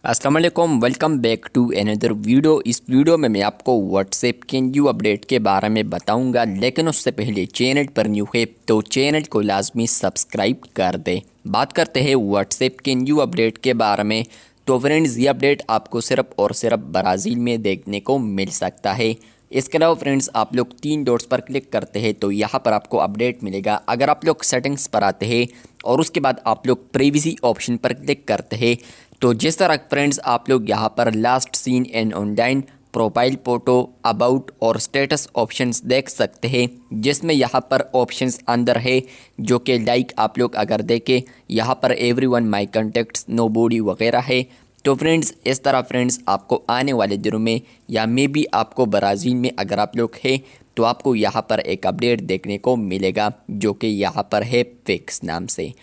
अस्सलाम वालेकुम, welcome back to another video. इस वीडियो में मैं आपको व्हाट्सएप के न्यू अपडेट के बारे में बताऊंगा, लेकिन उससे पहले चैनल पर न्यू है तो चैनल को लाजमी सब्सक्राइब कर दें। बात करते हैं व्हाट्सएप के न्यू अपडेट के बारे में। तो फ्रेंड्स, ये अपडेट आपको सिर्फ और सिर्फ ब्राज़ील में देखने को मिल सकता है। इसके अलावा फ्रेंड्स, आप लोग 3 डॉट्स पर क्लिक करते हैं तो यहाँ पर आपको अपडेट मिलेगा। अगर आप लोग सेटिंग्स पर आते हैं और उसके बाद आप लोग प्रिवेसी ऑप्शन पर क्लिक करते हैं तो जिस तरह फ्रेंड्स आप लोग यहाँ पर last seen and online, profile photo, about और स्टेटस ऑप्शंस देख सकते हैं, जिसमें यहाँ पर ऑप्शंस अंदर है जो कि लाइक आप लोग अगर देखें यहाँ पर एवरीवन, माय कॉन्टैक्ट्स, नोबॉडी वगैरह है। तो फ्रेंड्स, इस तरह फ्रेंड्स आपको आने वाले दिनों में या मे बी आपको ब्राज़ील में अगर आप लोग हैं तो आपको यहाँ पर एक अपडेट देखने को मिलेगा जो कि यहाँ पर है फिक्स नाम से।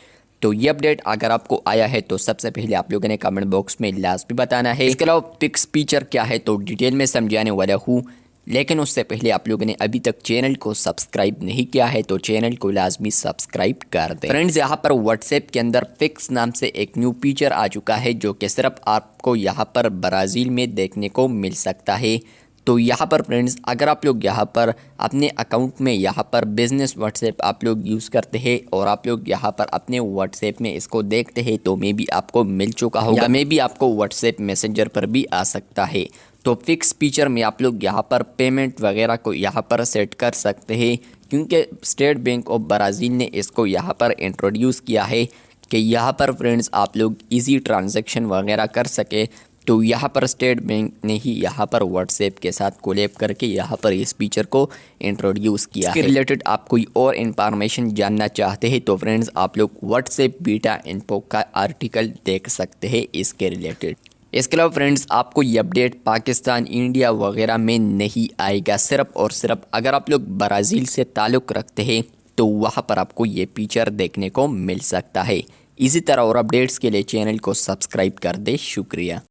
तो ये अपडेट अगर आपको आया है तो सबसे पहले आप लोगों ने कमेंट बॉक्स में लाजमी बताना है। इसके अलावा फिक्स फीचर क्या है तो डिटेल में समझाने वाला हूँ, लेकिन उससे पहले आप लोगों ने अभी तक चैनल को सब्सक्राइब नहीं किया है तो चैनल को लाजमी सब्सक्राइब कर दें। फ्रेंड्स, यहाँ पर व्हाट्सएप के अंदर फिक्स नाम से एक न्यू फीचर आ चुका है जो कि सिर्फ आपको यहाँ पर ब्राज़ील में देखने को मिल सकता है। तो यहाँ पर फ्रेंड्स, अगर आप लोग यहाँ पर अपने अकाउंट में यहाँ पर बिज़नेस व्हाट्सएप आप लोग यूज़ करते हैं और आप लोग यहाँ पर अपने व्हाट्सएप में इसको देखते हैं तो मे बी आपको मिल चुका होगा, मे बी आपको व्हाट्सएप मैसेंजर पर भी आ सकता है। तो फिक्स फीचर में आप लोग यहाँ पर पेमेंट वगैरह को यहाँ पर सेट कर सकते हैं, क्योंकि स्टेट बैंक ऑफ ब्राज़ील ने इसको यहाँ पर इंट्रोड्यूस किया है कि यहाँ पर फ्रेंड्स आप लोग ईजी ट्रांजैक्शन वगैरह कर सके। तो यहाँ पर स्टेट बैंक ने ही यहाँ पर व्हाट्सएप के साथ कोलैब करके यहाँ पर इस फीचर को इंट्रोड्यूस किया है। इसके रिलेटेड आप कोई और इन्फॉर्मेशन जानना चाहते हैं तो फ्रेंड्स आप लोग व्हाट्सएप बीटा इन्फो का आर्टिकल देख सकते हैं इसके रिलेटेड। इसके अलावा फ्रेंड्स, आपको ये अपडेट पाकिस्तान, इंडिया वगैरह में नहीं आएगा। सिर्फ और सिर्फ अगर आप लोग ब्राज़ील से ताल्लुक़ रखते हैं तो वहाँ पर आपको ये फीचर देखने को मिल सकता है। इसी तरह और अपडेट्स के लिए चैनल को सब्सक्राइब कर दे। शुक्रिया।